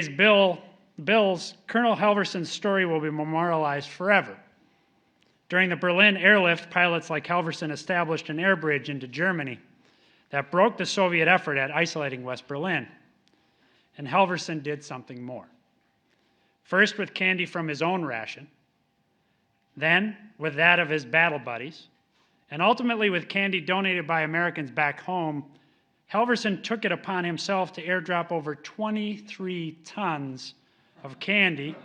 bills, Colonel Halverson's story will be memorialized forever. During the Berlin airlift, pilots like Halverson established an air bridge into Germany that broke the Soviet effort at isolating West Berlin. And Halverson did something more. First with candy from his own ration, then with that of his battle buddies, and ultimately with candy donated by Americans back home, Halverson took it upon himself to airdrop over 23 tons of candy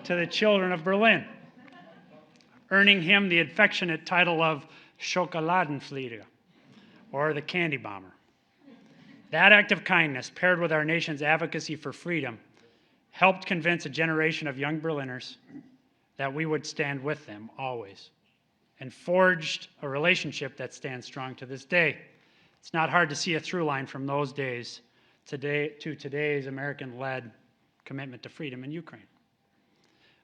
to the children of Berlin, earning him the affectionate title of Schokoladenflieger, or the candy bomber. That act of kindness, paired with our nation's advocacy for freedom, helped convince a generation of young Berliners that we would stand with them always, and forged a relationship that stands strong to this day. It's not hard to see a through line from those days to today's American-led commitment to freedom in Ukraine.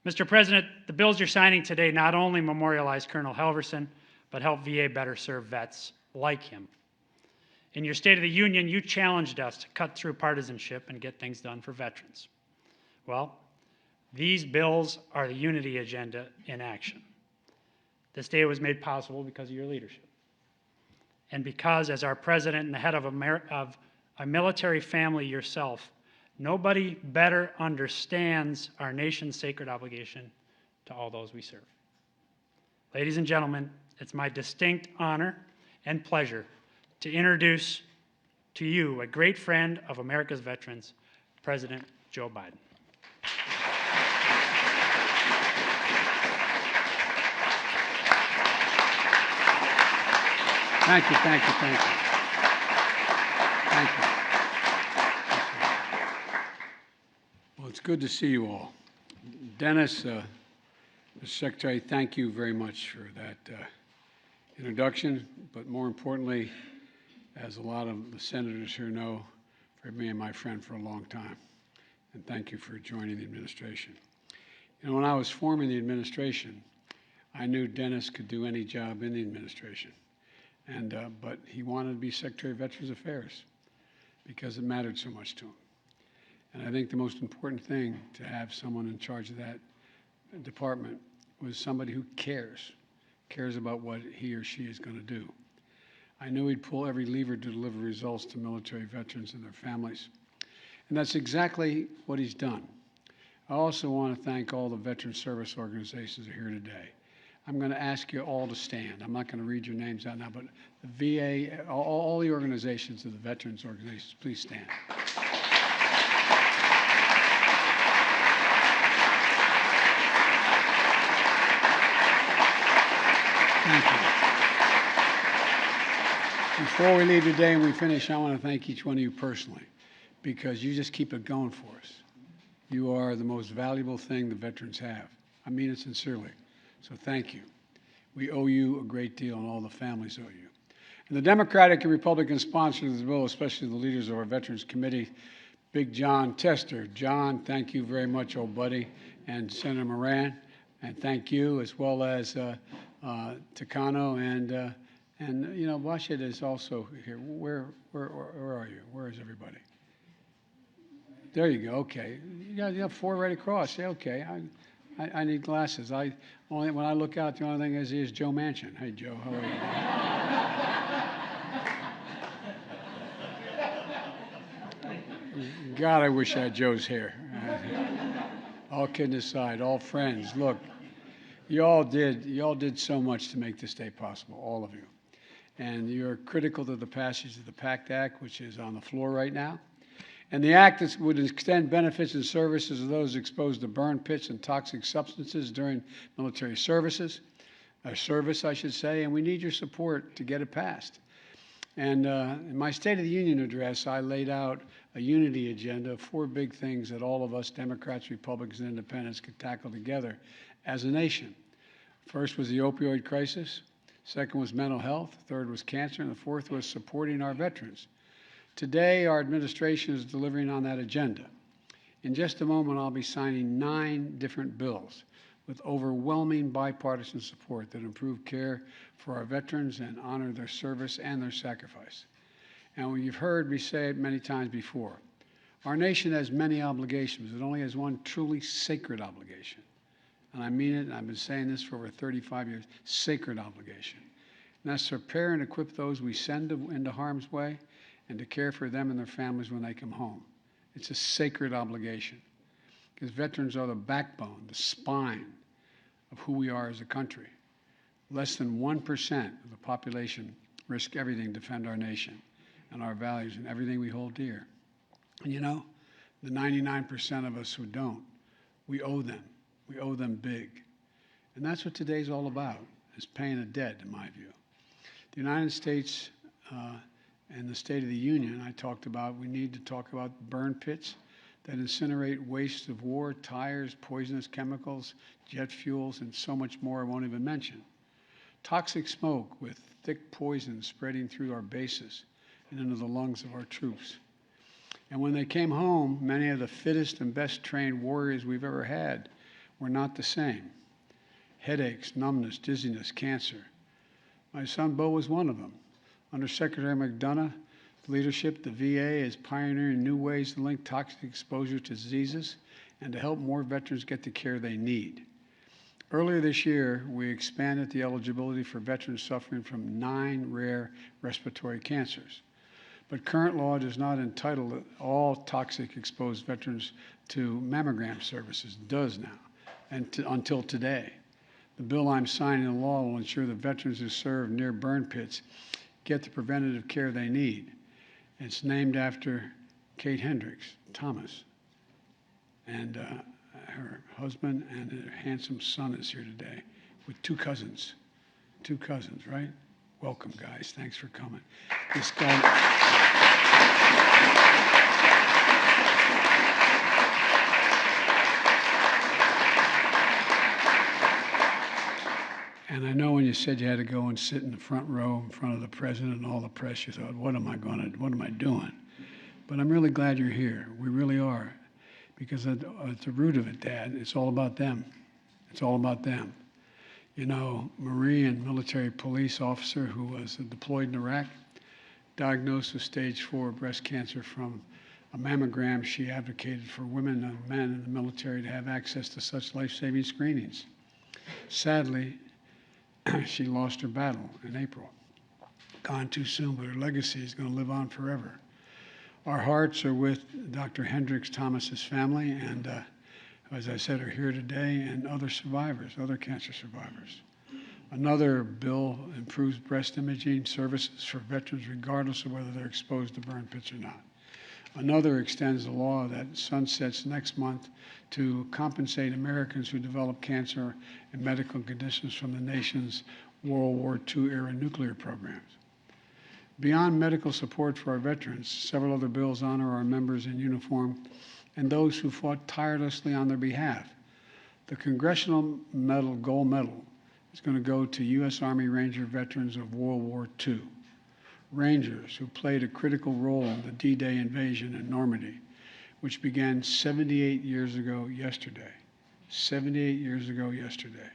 Mr. President, the bills you're signing today not only memorialize Colonel Halverson, but help VA better serve vets like him. In your State of the Union, you challenged us to cut through partisanship and get things done for veterans. Well, these bills are the unity agenda in action. This day was made possible because of your leadership. And because, as our president and the head of a military family yourself, nobody better understands our nation's sacred obligation to all those we serve. Ladies and gentlemen, it's my distinct honor and pleasure to introduce to you a great friend of America's veterans, President Joe Biden. Thank you, thank you, thank you. Thank you. Well, it's good to see you all. Dennis, Mr. Secretary, thank you very much for that introduction, but more importantly, as a lot of the senators here know, for being my friend for a long time. And thank you for joining the administration. You know, when I was forming the administration, I knew Dennis could do any job in the administration. But he wanted to be Secretary of Veterans Affairs because it mattered so much to him. And I think the most important thing to have someone in charge of that department was somebody who cares about what he or she is going to do. I knew he'd pull every lever to deliver results to military veterans and their families. And that's exactly what he's done. I also want to thank all the veteran service organizations that are here today. I'm going to ask you all to stand. I'm not going to read your names out now, but the VA, all the organizations of the veterans organizations, please stand. Thank you. Before we leave today and we finish, I want to thank each one of you personally, because you just keep it going for us. You are the most valuable thing the veterans have. I mean it sincerely. So thank you. We owe you a great deal, and all the families owe you. And the Democratic and Republican sponsors of the bill, especially the leaders of our Veterans Committee, Big John Tester. John, thank you very much, old buddy, and Senator Moran, and thank you, as well as Takano, and you know, Washit is also here. Where are you? Where is everybody? There you go. Okay, you have four right across. Yeah, okay. I need glasses. When I look out, the only thing I see is Joe Manchin. Hey, Joe, how are you? God, I wish I had Joe's hair. All kidding aside, all friends, look, you all did so much to make this day possible, all of you. And you're critical to the passage of the PACT Act, which is on the floor right now. And the act would extend benefits and services to those exposed to burn pits and toxic substances during military service, I should say, and we need your support to get it passed. And in my State of the Union address, I laid out a unity agenda of four big things that all of us Democrats, Republicans, and Independents could tackle together as a nation. First was the opioid crisis. Second was mental health. Third was cancer. And the fourth was supporting our veterans. Today, our administration is delivering on that agenda. In just a moment, I'll be signing 9 different bills with overwhelming bipartisan support that improve care for our veterans and honor their service and their sacrifice. And you've heard me say it many times before, Our nation has many obligations. It only has one truly sacred obligation. And I mean it, and I've been saying this for over 35 years, sacred obligation. And that's to prepare and equip those we send into harm's way and to care for them and their families when they come home. It's a sacred obligation because veterans are the backbone, the spine of who we are as a country. Less than 1% of the population risk everything to defend our nation and our values and everything we hold dear. And you know, the 99% of us who don't, we owe them. We owe them big. And that's what today's all about, is paying a debt, in my view. The United States and the State of the Union, I talked about, we need to talk about burn pits that incinerate waste of war, tires, poisonous chemicals, jet fuels, and so much more I won't even mention. Toxic smoke with thick poison spreading through our bases and into the lungs of our troops. And when they came home, many of the fittest and best trained warriors we've ever had were not the same. Headaches, numbness, dizziness, cancer. My son Bo was one of them. Under Secretary McDonough's leadership, the VA is pioneering new ways to link toxic exposure to diseases and to help more veterans get the care they need. Earlier this year, we expanded the eligibility for veterans suffering from 9 rare respiratory cancers. But current law does not entitle all toxic exposed veterans to mammogram services. It does now, and until today. The bill I'm signing into law will ensure that veterans who serve near burn pits get the preventative care they need. It's named after Kate Hendricks Thomas. And her husband and her handsome son is here today with 2 cousins. 2 cousins, right? Welcome, guys. Thanks for coming. This guy... And I know when you said you had to go and sit in the front row in front of the president and all the press, you thought, what am I doing? But I'm really glad you're here. We really are. Because at the root of it, Dad, it's all about them. It's all about them. You know, Marine military police officer who was deployed in Iraq, diagnosed with stage 4 breast cancer from a mammogram. She advocated for women and men in the military to have access to such life-saving screenings. Sadly, she lost her battle in April. Gone too soon, but her legacy is going to live on forever. Our hearts are with Dr. Hendricks Thomas's family, and as I said, are here today, and other survivors, other cancer survivors. Another bill improves breast imaging services for veterans regardless of whether they're exposed to burn pits or not. Another extends the law that sunsets next month to compensate Americans who develop cancer and medical conditions from the nation's World War II-era nuclear programs. Beyond medical support for our veterans, several other bills honor our members in uniform and those who fought tirelessly on their behalf. The Congressional Gold Medal is going to go to U.S. Army Ranger veterans of World War II. Rangers who played a critical role in the D-Day invasion in Normandy, which began 78 years ago yesterday. 78 years ago yesterday.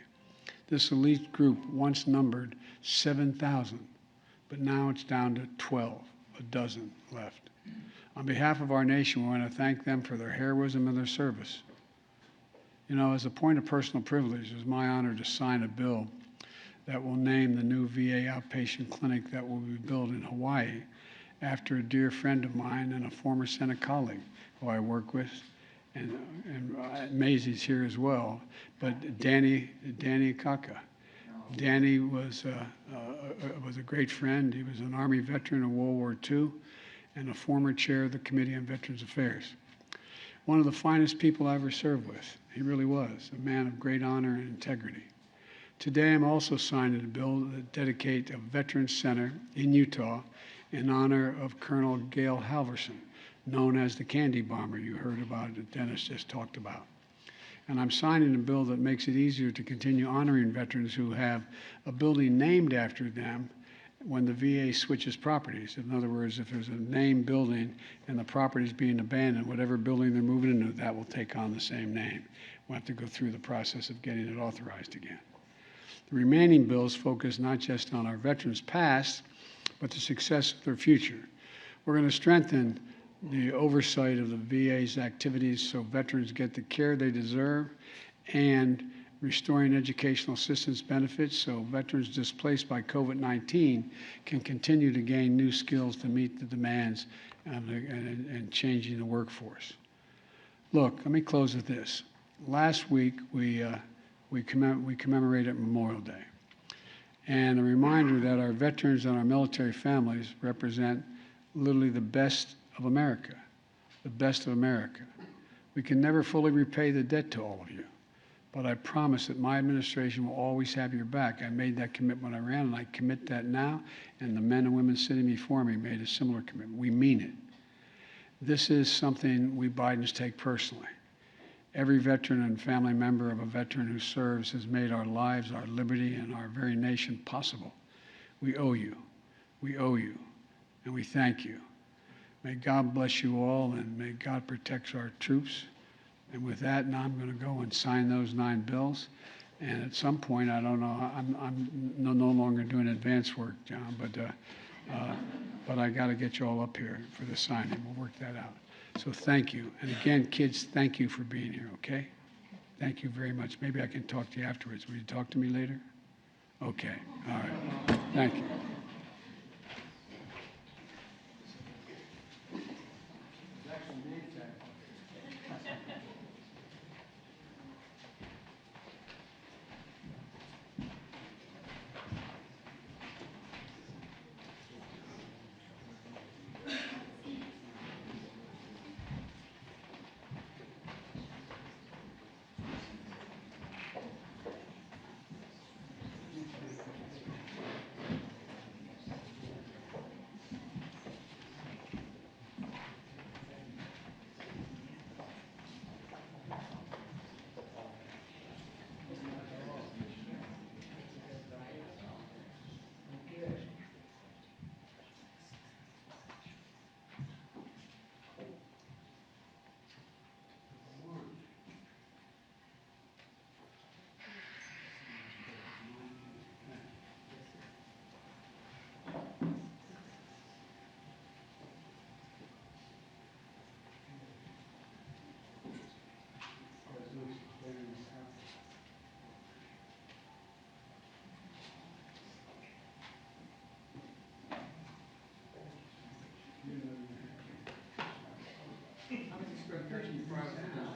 This elite group once numbered 7,000, but now it's down to 12, a dozen left. On behalf of our nation, we want to thank them for their heroism and their service. You know, as a point of personal privilege, it was my honor to sign a bill that will name the new VA outpatient clinic that will be built in Hawaii after a dear friend of mine and a former Senate colleague who I work with, and Maisie's here as well, but Danny Kaka. Danny was a great friend. He was an Army veteran of World War II and a former chair of the Committee on Veterans Affairs. One of the finest people I ever served with. He really was, a man of great honor and integrity. Today, I'm also signing a bill that dedicates a Veterans Center in Utah in honor of Colonel Gail Halverson, known as the Candy Bomber you heard about that Dennis just talked about. And I'm signing a bill that makes it easier to continue honoring veterans who have a building named after them when the VA switches properties. In other words, if there's a named building and the property is being abandoned, whatever building they're moving into, that will take on the same name. We'll have to go through the process of getting it authorized again. The remaining bills focus not just on our veterans' past, but the success of their future. We're going to strengthen the oversight of the VA's activities so veterans get the care they deserve, and restoring educational assistance benefits so veterans displaced by COVID-19 can continue to gain new skills to meet the demands and changing the workforce. Look, let me close with this. Last week, we commemorated Memorial Day. And a reminder that our veterans and our military families represent literally the best of America, the best of America. We can never fully repay the debt to all of you, but I promise that my administration will always have your back. I made that commitment when I ran, and I commit that now, and the men and women sitting before me made a similar commitment. We mean it. This is something we Bidens take personally. Every veteran and family member of a veteran who serves has made our lives, our liberty, and our very nation possible. We owe you. We owe you. And we thank you. May God bless you all, and may God protect our troops. And with that, now I'm going to go and sign those 9 bills. And at some point, I don't know, I'm no longer doing advance work, John, but I got to get you all up here for the signing. We'll work that out. So thank you. And again, kids, thank you for being here, okay? Thank you very much. Maybe I can talk to you afterwards. Will you talk to me later? Okay. All right. Thank you. I'm expecting 35 minutes.